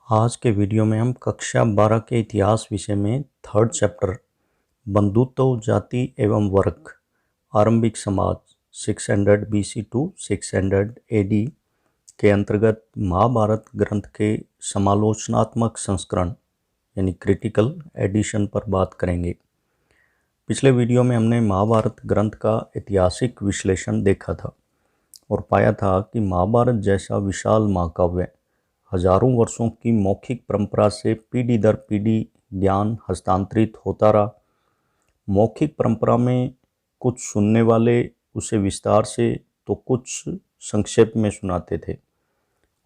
आज के वीडियो में हम कक्षा 12 के इतिहास विषय में थर्ड चैप्टर बंधुत्व जाति एवं वर्ग आरंभिक समाज 600 BC टू 600 AD के अंतर्गत महाभारत ग्रंथ के समालोचनात्मक संस्करण यानी क्रिटिकल एडिशन पर बात करेंगे। पिछले वीडियो में हमने महाभारत ग्रंथ का ऐतिहासिक विश्लेषण देखा था और पाया था कि महाभारत जैसा विशाल महाकाव्य हजारों वर्षों की मौखिक परंपरा से पीढ़ी दर पीढ़ी ज्ञान हस्तांतरित होता रहा। मौखिक परंपरा में कुछ सुनने वाले उसे विस्तार से तो कुछ संक्षेप में सुनाते थे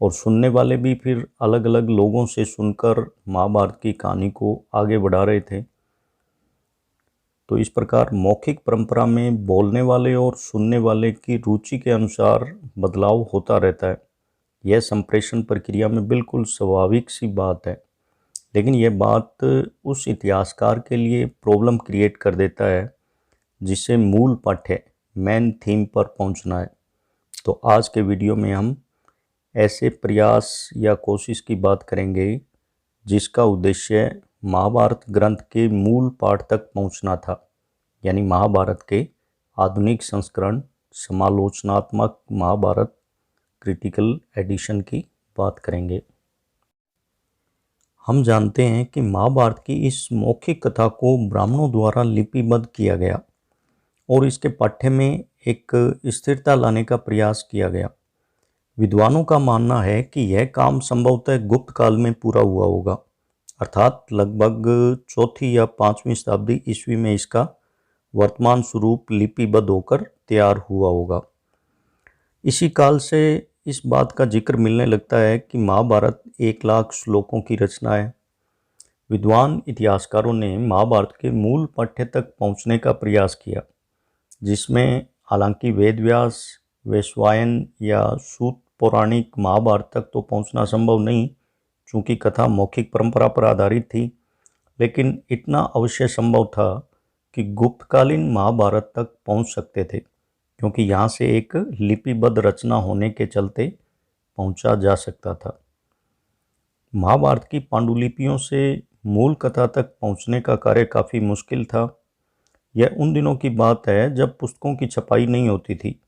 और सुनने वाले भी फिर अलग अलग लोगों से सुनकर महाभारत की कहानी को आगे बढ़ा रहे थे। तो इस प्रकार मौखिक परंपरा में बोलने वाले और सुनने वाले की रुचि के अनुसार बदलाव होता रहता है। यह संप्रेषण प्रक्रिया में बिल्कुल स्वाभाविक सी बात है, लेकिन यह बात उस इतिहासकार के लिए प्रॉब्लम क्रिएट कर देता है जिसे मूल पाठ्य मेन थीम पर पहुंचना है। तो आज के वीडियो में हम ऐसे प्रयास या कोशिश की बात करेंगे जिसका उद्देश्य महाभारत ग्रंथ के मूल पाठ तक पहुंचना था, यानी महाभारत के आधुनिक संस्करण समालोचनात्मक महाभारत क्रिटिकल एडिशन की बात करेंगे। हम जानते हैं कि महाभारत की इस मौखिक कथा को ब्राह्मणों द्वारा लिपिबद्ध किया गया और इसके पाठ्य में एक स्थिरता लाने का प्रयास किया गया। विद्वानों का मानना है कि यह काम संभवतः गुप्त काल में पूरा हुआ होगा, अर्थात लगभग 4वीं या 5वीं शताब्दी ईस्वी में इसका वर्तमान स्वरूप लिपिबद्ध होकर तैयार हुआ होगा। इसी काल से इस बात का जिक्र मिलने लगता है कि महाभारत 1 लाख श्लोकों की रचना है। विद्वान इतिहासकारों ने महाभारत के मूल पाठ्य तक पहुंचने का प्रयास किया, जिसमें हालांकि वेदव्यास वैशंपायन या सूत पौराणिक महाभारत तक तो पहुंचना संभव नहीं, चूँकि कथा मौखिक परंपरा पर आधारित थी, लेकिन इतना अवश्य संभव था कि गुप्तकालीन महाभारत तक पहुंच सकते थे, क्योंकि यहाँ से एक लिपिबद्ध रचना होने के चलते पहुंचा जा सकता था। महाभारत की पांडुलिपियों से मूल कथा तक पहुंचने का कार्य काफ़ी मुश्किल था। यह उन दिनों की बात है जब पुस्तकों की छपाई नहीं होती थी,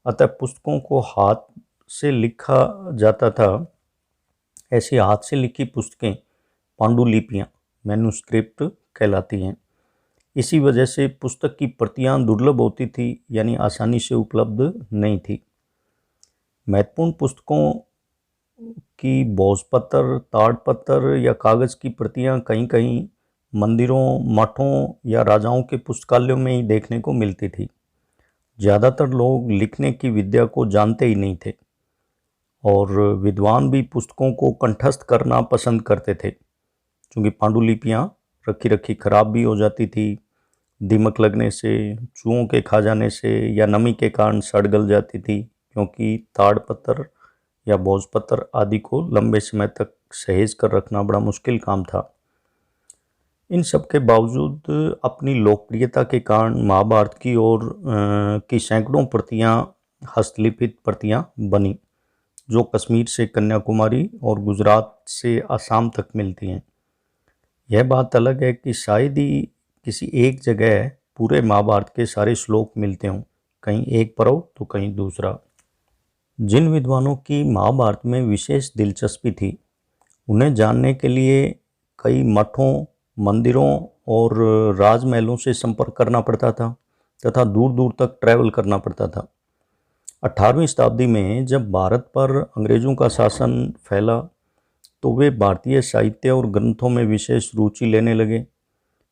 अतः पुस्तकों को हाथ से लिखा जाता था। ऐसी हाथ से लिखी पुस्तकें पांडुलिपियाँ मैन्युस्क्रिप्ट कहलाती हैं। इसी वजह से पुस्तक की प्रतियां दुर्लभ होती थी, यानी आसानी से उपलब्ध नहीं थी। महत्वपूर्ण पुस्तकों की भोजपत्र, ताड़पत्र या कागज़ की प्रतियां कहीं कहीं मंदिरों, मठों या राजाओं के पुस्तकालयों में ही देखने को मिलती थी। ज़्यादातर लोग लिखने की विद्या को जानते ही नहीं थे और विद्वान भी पुस्तकों को कंठस्थ करना पसंद करते थे, क्योंकि पांडुलिपियाँ रखी रखी खराब भी हो जाती थी, दीमक लगने से, चूहों के खा जाने से या नमी के कारण सड़ गल जाती थी, क्योंकि ताड़पत्र या भोजपत्र आदि को लंबे समय तक सहेज कर रखना बड़ा मुश्किल काम था। इन सब के बावजूद अपनी लोकप्रियता के कारण महाभारत की सैकड़ों प्रतियां हस्तलिखित प्रतियां बनी, जो कश्मीर से कन्याकुमारी और गुजरात से असम तक मिलती हैं। यह बात अलग है कि शायद ही किसी एक जगह पूरे महाभारत के सारे श्लोक मिलते हों, कहीं एक पर्व तो कहीं दूसरा। जिन विद्वानों की महाभारत में विशेष दिलचस्पी थी, उन्हें जानने के लिए कई मठों, मंदिरों और राजमहलों से संपर्क करना पड़ता था तथा दूर दूर तक ट्रैवल करना पड़ता था। 18वीं शताब्दी में जब भारत पर अंग्रेज़ों का शासन फैला तो वे भारतीय साहित्य और ग्रंथों में विशेष रुचि लेने लगे।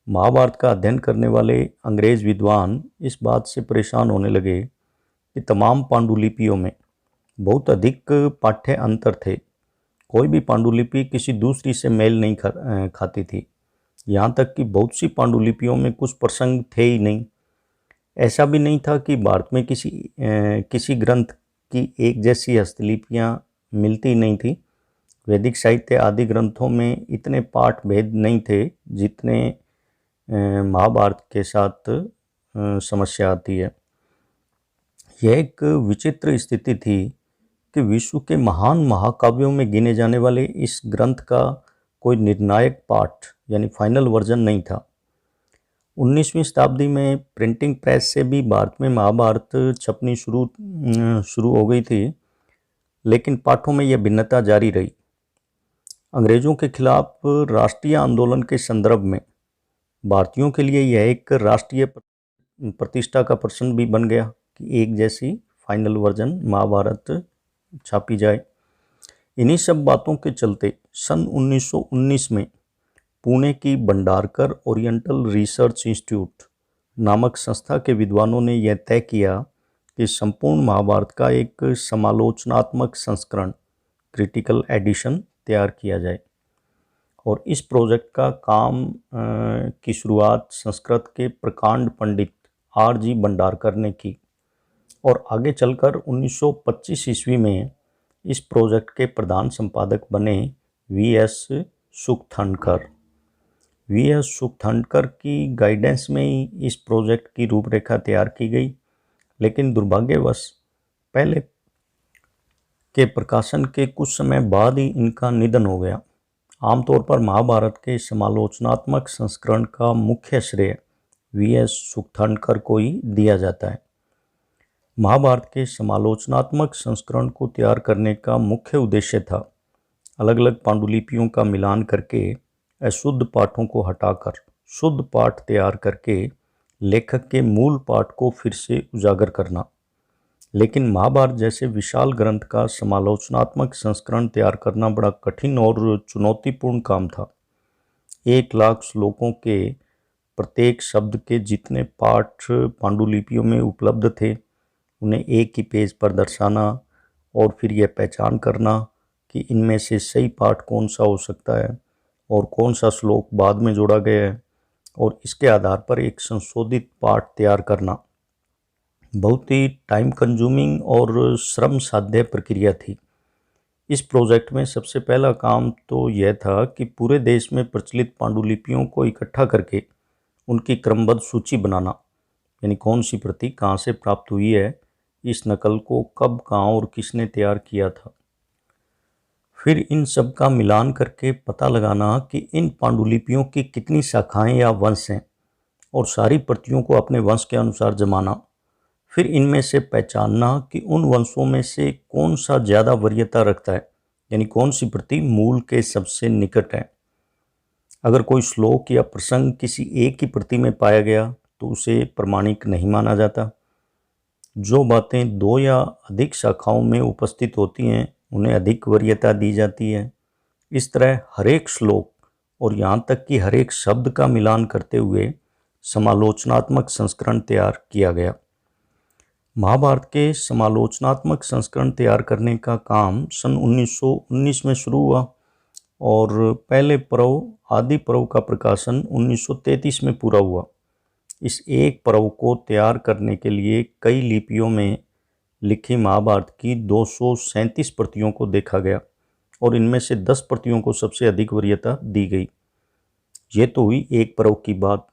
महाभारत का अध्ययन करने वाले अंग्रेज़ विद्वान इस बात से परेशान होने लगे कि तमाम पांडुलिपियों में बहुत अधिक पाठ्य अंतर थे। कोई भी पांडुलिपि किसी दूसरी से मेल नहीं खाती थी। यहाँ तक कि बहुत सी पांडुलिपियों में कुछ प्रसंग थे ही नहीं। ऐसा भी नहीं था कि भारत में किसी ग्रंथ की एक जैसी हस्तलिपियाँ मिलती नहीं थी। वैदिक साहित्य आदि ग्रंथों में इतने पाठ भेद नहीं थे जितने महाभारत के साथ समस्या आती है। यह एक विचित्र स्थिति थी कि विश्व के महान महाकाव्यों में गिने जाने वाले इस ग्रंथ का कोई निर्णायक पाठ यानी फाइनल वर्जन नहीं था। 19वीं शताब्दी में प्रिंटिंग प्रेस से भी भारत में महाभारत छपनी शुरू हो गई थी, लेकिन पाठों में यह भिन्नता जारी रही। अंग्रेजों के खिलाफ राष्ट्रीय आंदोलन के संदर्भ में भारतीयों के लिए यह एक राष्ट्रीय प्रतिष्ठा का प्रश्न भी बन गया कि एक जैसी फाइनल वर्जन महाभारत छापी जाए। इन्हीं सब बातों के चलते सन 1919 में पुणे की भंडारकर ओरिएंटल रिसर्च इंस्टीट्यूट नामक संस्था के विद्वानों ने यह तय किया कि संपूर्ण महाभारत का एक समालोचनात्मक संस्करण क्रिटिकल एडिशन तैयार किया जाए। और इस प्रोजेक्ट का काम की शुरुआत संस्कृत के प्रकांड पंडित R.G. भंडारकर ने की और आगे चलकर 1925 ईस्वी में इस प्रोजेक्ट के प्रधान संपादक बने V.S. सुखथांडकर। V.S. सुखथांडकर की गाइडेंस में ही इस प्रोजेक्ट की रूपरेखा तैयार की गई, लेकिन दुर्भाग्यवश पहले के प्रकाशन के कुछ समय बाद ही इनका निधन हो गया। आमतौर पर महाभारत के समालोचनात्मक संस्करण का मुख्य श्रेय V.S. सुखथांडकर को ही दिया जाता है। महाभारत के समालोचनात्मक संस्करण को तैयार करने का मुख्य उद्देश्य था अलग अलग पांडुलिपियों का मिलान करके अशुद्ध पाठों को हटाकर शुद्ध पाठ तैयार करके लेखक के मूल पाठ को फिर से उजागर करना। लेकिन महाभारत जैसे विशाल ग्रंथ का समालोचनात्मक संस्करण तैयार करना बड़ा कठिन और चुनौतीपूर्ण काम था। 1 लाख श्लोकों के प्रत्येक शब्द के जितने पाठ पांडुलिपियों में उपलब्ध थे उन्हें एक ही पेज पर दर्शाना और फिर यह पहचान करना कि इनमें से सही पाठ कौन सा हो सकता है और कौन सा श्लोक बाद में जोड़ा गया है और इसके आधार पर एक संशोधित पाठ तैयार करना बहुत ही टाइम कंज्यूमिंग और श्रम साध्य प्रक्रिया थी। इस प्रोजेक्ट में सबसे पहला काम तो यह था कि पूरे देश में प्रचलित पांडुलिपियों को इकट्ठा करके उनकी क्रमबद्ध सूची बनाना, यानी कौन सी प्रति कहाँ से प्राप्त हुई है, इस नकल को कब कहाँ और किसने तैयार किया था। फिर इन सब का मिलान करके पता लगाना कि इन पांडुलिपियों की कितनी शाखाएं या वंश हैं और सारी प्रतियों को अपने वंश के अनुसार जमाना। फिर इनमें से पहचानना कि उन वंशों में से कौन सा ज़्यादा वरीयता रखता है, यानी कौन सी प्रति मूल के सबसे निकट है। अगर कोई श्लोक या प्रसंग किसी एक ही प्रति में पाया गया तो उसे प्रमाणिक नहीं माना जाता। जो बातें 2 या अधिक शाखाओं में उपस्थित होती हैं उन्हें अधिक वरीयता दी जाती है। इस तरह हर एक श्लोक और यहाँ तक कि हर एक शब्द का मिलान करते हुए समालोचनात्मक संस्करण तैयार किया गया। महाभारत के समालोचनात्मक संस्करण तैयार करने का काम सन 1919 में शुरू हुआ और पहले पर्व आदि पर्व का प्रकाशन 1933 में पूरा हुआ। इस एक पर्व को तैयार करने के लिए कई लिपियों में लिखी महाभारत की 237 प्रतियों को देखा गया और इनमें से 10 प्रतियों को सबसे अधिक वरीयता दी गई। ये तो हुई एक पर्व की बात।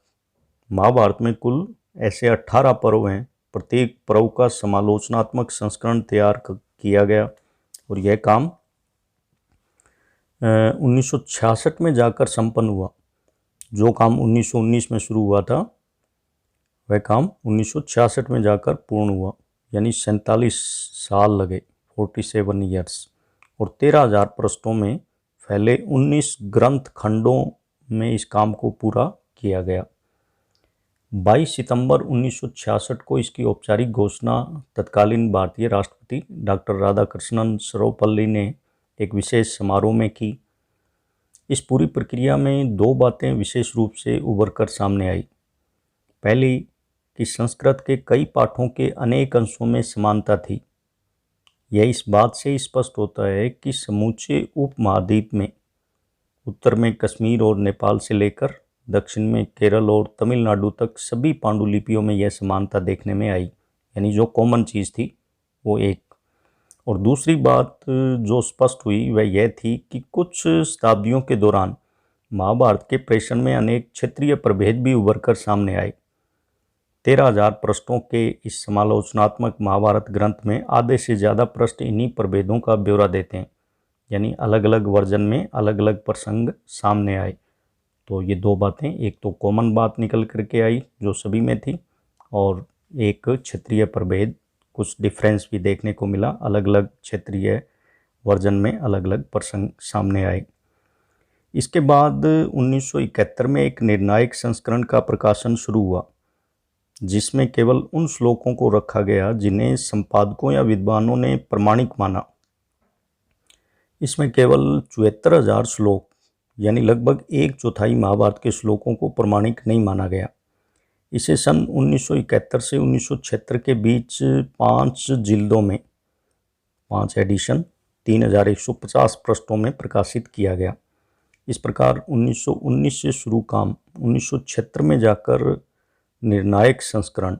महाभारत में कुल ऐसे 18 पर्व हैं। प्रत्येक पर्व का समालोचनात्मक संस्करण तैयार किया गया और यह काम 1966 में जाकर संपन्न हुआ। जो काम 1919 में शुरू हुआ था वह काम 1966 में जाकर पूर्ण हुआ, यानी 47 साल लगे, 47 ईयर्स, और 13,000 पृष्ठों में फैले 19 ग्रंथ खंडों में इस काम को पूरा किया गया। 22 सितंबर 1966 को इसकी औपचारिक घोषणा तत्कालीन भारतीय राष्ट्रपति डॉक्टर राधाकृष्णन सर्वपल्ली ने एक विशेष समारोह में की। इस पूरी प्रक्रिया में 2 बातें विशेष रूप से उभर कर सामने आई। पहली कि संस्कृत के कई पाठों के अनेक अंशों में समानता थी। यह इस बात से स्पष्ट होता है कि समूचे उपमहाद्वीप में उत्तर में कश्मीर और नेपाल से लेकर दक्षिण में केरल और तमिलनाडु तक सभी पांडुलिपियों में यह समानता देखने में आई, यानी जो कॉमन चीज़ थी वो एक। और दूसरी बात जो स्पष्ट हुई वह यह थी कि कुछ शताब्दियों के दौरान महाभारत के प्रेषण में अनेक क्षेत्रीय प्रभेद भी उभर कर सामने आए। 13,000 पृष्ठों के इस समालोचनात्मक महाभारत ग्रंथ में आधे से ज़्यादा पृष्ठ इन्हीं प्रभेदों का ब्यौरा देते हैं, यानी अलग अलग वर्जन में अलग अलग प्रसंग सामने आए। तो ये दो बातें, एक तो कॉमन बात निकल करके आई जो सभी में थी, और एक क्षेत्रीय प्रभेद, कुछ डिफरेंस भी देखने को मिला, अलग अलग क्षेत्रीय वर्जन में अलग अलग प्रसंग सामने आए। इसके बाद 1971 में एक निर्णायक संस्करण का प्रकाशन शुरू हुआ, जिसमें केवल उन श्लोकों को रखा गया जिन्हें संपादकों या विद्वानों ने प्रमाणिक माना। इसमें केवल 74,000 श्लोक यानी लगभग 1/4 महाभारत के श्लोकों को प्रमाणिक नहीं माना गया। इसे सन 1971 से 1976 के बीच 5 जिल्दों में 5 एडिशन 3,150 पृष्ठों में प्रकाशित किया गया। इस प्रकार 1919 से शुरू काम 1976 में जाकर निर्णायक संस्करण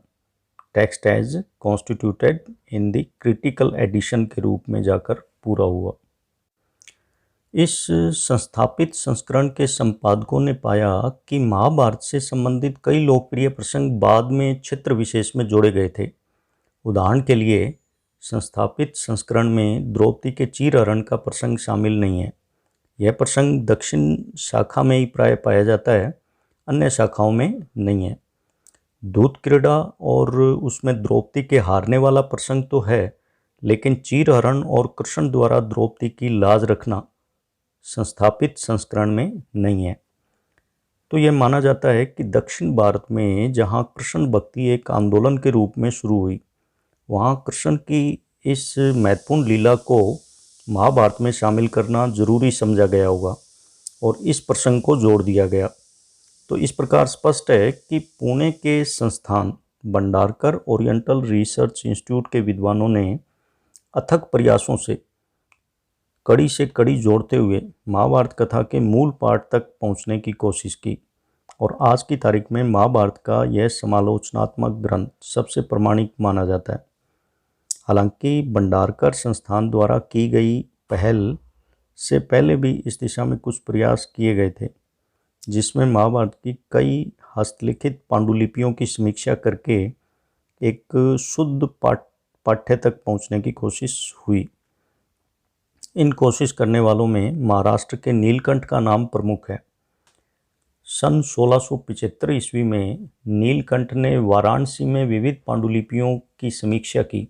text as constituted in the critical edition के रूप में जाकर पूरा हुआ। इस संस्थापित संस्करण के संपादकों ने पाया कि महाभारत से संबंधित कई लोकप्रिय प्रसंग बाद में क्षेत्र विशेष में जोड़े गए थे। उदाहरण के लिए संस्थापित संस्करण में द्रौपदी के चीरहरण का प्रसंग शामिल नहीं है। यह प्रसंग दक्षिण शाखा में ही प्राय पाया जाता है, अन्य शाखाओं में नहीं है। दूत क्रीड़ा और उसमें द्रौपदी के हारने वाला प्रसंग तो है, लेकिन चीरहरण और कृष्ण द्वारा द्रौपदी की लाज रखना संस्थापित संस्करण में नहीं है। तो यह माना जाता है कि दक्षिण भारत में जहाँ कृष्ण भक्ति एक आंदोलन के रूप में शुरू हुई, वहाँ कृष्ण की इस महत्वपूर्ण लीला को महाभारत में शामिल करना जरूरी समझा गया होगा और इस प्रसंग को जोड़ दिया गया। तो इस प्रकार स्पष्ट है कि पुणे के संस्थान भंडारकर ओरिएंटल रिसर्च इंस्टीट्यूट के विद्वानों ने अथक प्रयासों से कड़ी से कड़ी जोड़ते हुए महाभारत कथा के मूल पाठ तक पहुंचने की कोशिश की, और आज की तारीख में महाभारत का यह समालोचनात्मक ग्रंथ सबसे प्रमाणिक माना जाता है। हालांकि भंडारकर संस्थान द्वारा की गई पहल से पहले भी इस दिशा में कुछ प्रयास किए गए थे, जिसमें महाभारत की कई हस्तलिखित पांडुलिपियों की समीक्षा करके एक शुद्ध पाठ्य तक पहुंचने की कोशिश हुई। इन कोशिश करने वालों में महाराष्ट्र के नीलकंठ का नाम प्रमुख है। सन 1675 ईस्वी में नीलकंठ ने वाराणसी में विविध पांडुलिपियों की समीक्षा की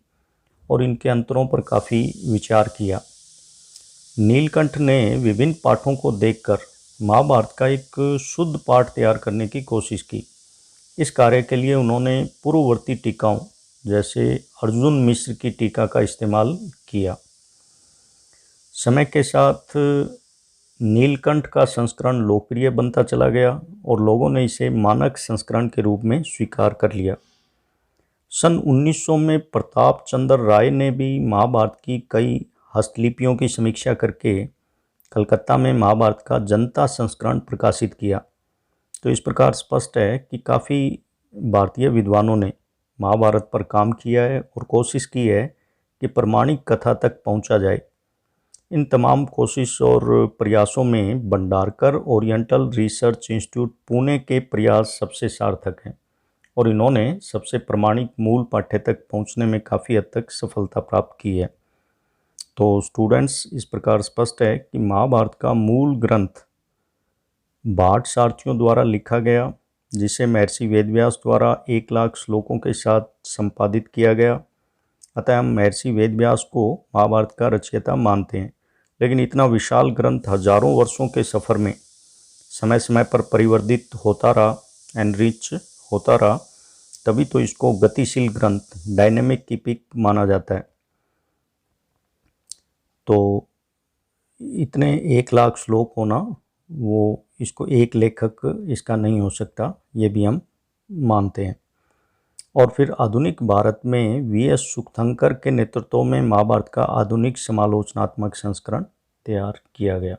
और इनके अंतरों पर काफ़ी विचार किया। नीलकंठ ने विभिन्न पाठों को देखकर महाभारत का एक शुद्ध पाठ तैयार करने की कोशिश की। इस कार्य के लिए उन्होंने पूर्ववर्ती टीकाओं जैसे अर्जुन मिश्र की टीका का इस्तेमाल किया। समय के साथ नीलकंठ का संस्करण लोकप्रिय बनता चला गया और लोगों ने इसे मानक संस्करण के रूप में स्वीकार कर लिया। सन 1900 में प्रताप चंद्र राय ने भी महाभारत की कई हस्तलिपियों की समीक्षा करके कलकत्ता में महाभारत का जनता संस्करण प्रकाशित किया। तो इस प्रकार स्पष्ट है कि काफ़ी भारतीय विद्वानों ने महाभारत पर काम किया है और कोशिश की है कि प्रमाणिक कथा तक पहुंचा जाए। इन तमाम कोशिश और प्रयासों में Bhandarkar oriental research institute Pune के प्रयास सबसे सार्थक हैं और इन्होंने सबसे प्रमाणिक मूल पाठ्य तक पहुंचने में काफ़ी हद तक सफलता प्राप्त की है। तो स्टूडेंट्स, इस प्रकार स्पष्ट है कि महाभारत का मूल ग्रंथ भाट सारथियों द्वारा लिखा गया, जिसे महर्षि वेदव्यास द्वारा 1,00,000 श्लोकों के साथ संपादित किया गया। अतः हम महर्षि वेदव्यास को महाभारत का रचयिता मानते हैं, लेकिन इतना विशाल ग्रंथ हजारों वर्षों के सफ़र में समय समय पर परिवर्तित होता रहा, एनरिच होता रहा, तभी तो इसको गतिशील ग्रंथ, डायनेमिक कीपिक माना जाता है। तो इतने 1,00,000 श्लोक होना, वो इसको एक लेखक इसका नहीं हो सकता, ये भी हम मानते हैं। और फिर आधुनिक भारत में वी.एस. सुखतंकर के नेतृत्व में महाभारत का आधुनिक समालोचनात्मक संस्करण तैयार किया गया।